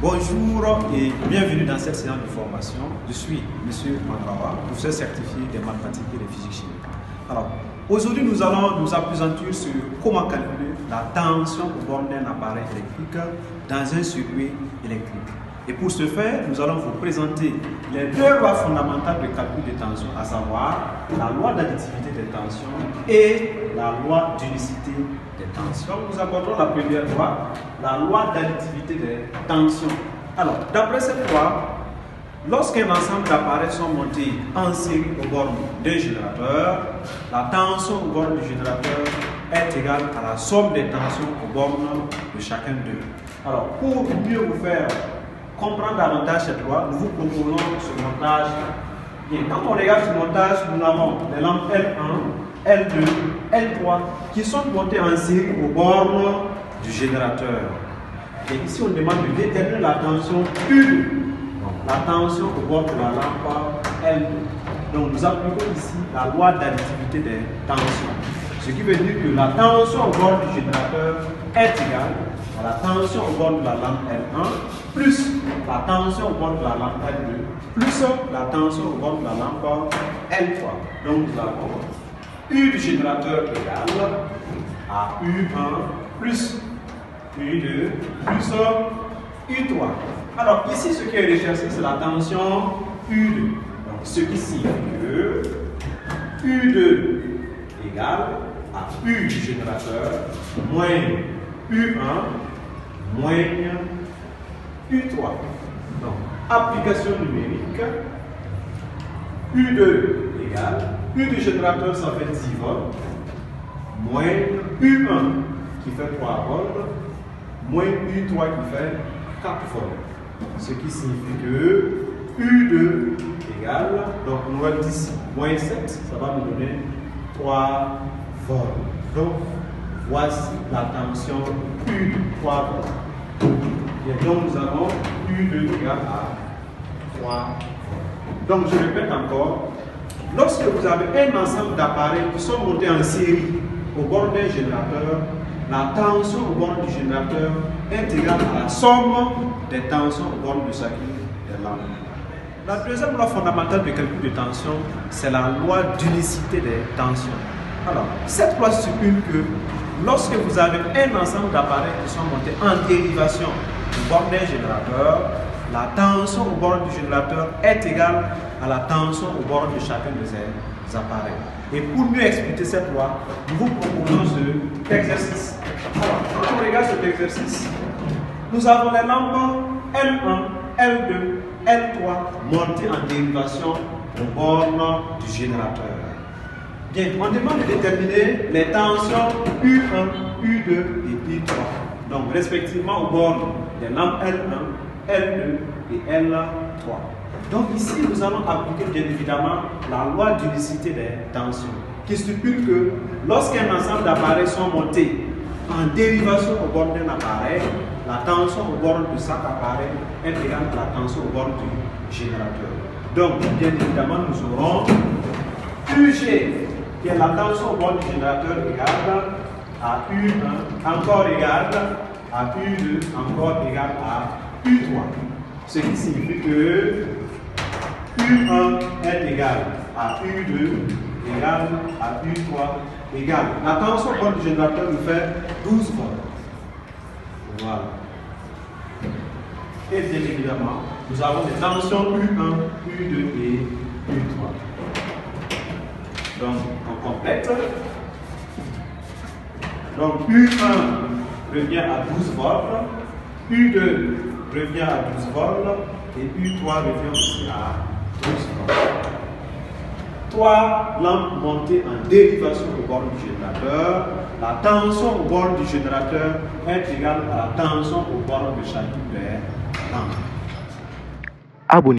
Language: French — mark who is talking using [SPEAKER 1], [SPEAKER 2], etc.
[SPEAKER 1] Bonjour et bienvenue dans cette séance de formation. Je suis M. Mandrawa, professeur certifié des mathématiques et de physique chimique. Alors, aujourd'hui, nous allons nous appesantir sur comment calculer la tension au bord d'un appareil électrique dans un circuit électrique. Et pour ce faire, nous allons vous présenter les deux lois fondamentales de calcul de tension, à savoir la loi d'additivité des tensions et la loi d'unicité des tensions. Nous abordons la première loi, la loi d'additivité des tensions. Alors, d'après cette loi, lorsqu'un ensemble d'appareils sont montés en série aux bornes d'un générateur, la tension aux bornes du générateur est égale à la somme des tensions aux bornes de chacun d'eux. Alors, pour mieux vous faire comprendre davantage cette loi, nous vous proposons ce montage. Et quand on regarde ce montage, nous avons les lampes L1, L2, L3 qui sont montées en série aux bornes du générateur. Et ici, on demande de déterminer la tension U2, la tension au bord de la lampe L2. Donc, nous appliquons ici la loi d'additivité des tensions. Ce qui veut dire que la tension au bord du générateur est égale à la tension au bord de la lampe L1 plus la tension au bord de la lampe L2 plus la tension au bord de la lampe L3. Donc nous avons U du générateur égale à U1 plus U2 plus U3. Alors ici, ce qui est recherché, c'est la tension U2. Donc ce qui signifie que U2 égale à U du générateur moins U1 moins U3. Donc, application numérique, U2 égale, U du générateur ça fait 10 volts, moins U1 qui fait 3 volts, moins U3 qui fait 4 volts. Ce qui signifie que U2 égale, donc on va dire ici, moins 7, ça va nous donner 3 volts. Donc, voici la tension U, 3 volts. Et donc nous avons U2 égale à 3 volts. Donc je répète encore, lorsque vous avez un ensemble d'appareils qui sont montés en série au bord d'un générateur, la tension au bord du générateur est égale à la somme des tensions au bord de chacune des lampes. La deuxième loi fondamentale de calcul de tension, c'est la loi d'unicité des tensions. Alors, cette loi stipule que lorsque vous avez un ensemble d'appareils qui sont montés en dérivation au bord d'un générateur, la tension au bord du générateur est égale à la tension au bord de chacun de ces appareils. Et pour mieux expliquer cette loi, nous vous proposons cet exercice. Alors, quand on regarde cet exercice, nous avons les lampes L1, L2, L3 montées en dérivation au bord du générateur. Bien, on demande de déterminer les tensions U1, U2 et U3. Donc, respectivement au bord des lampes L1, L2 et L3. Donc, ici, nous allons appliquer bien évidemment la loi d'unicité des tensions, qui stipule que lorsqu'un ensemble d'appareils sont montés en dérivation au bord d'un appareil, la tension au bord de chaque appareil est égale à la tension au bord du générateur. Donc, bien évidemment, nous aurons UG, qui est la tension au bord du générateur égale à U1, encore égale à U2, encore égale à U3. Ce qui signifie que U1 est égal à U2 égale à U3 égale. La tension au bord du générateur nous fait 12 volts. Voilà. Et bien évidemment, nous avons des tensions U1, U2 et U3. Donc, on complète. Donc, U1 revient à 12 volts, U2 revient à 12 volts et U3 revient aussi à 12 volts. 3 lampes montées en dérivation au bord du générateur. La tension au bord du générateur est égale à la tension au bord de chacune des lampes. Abonnez-vous.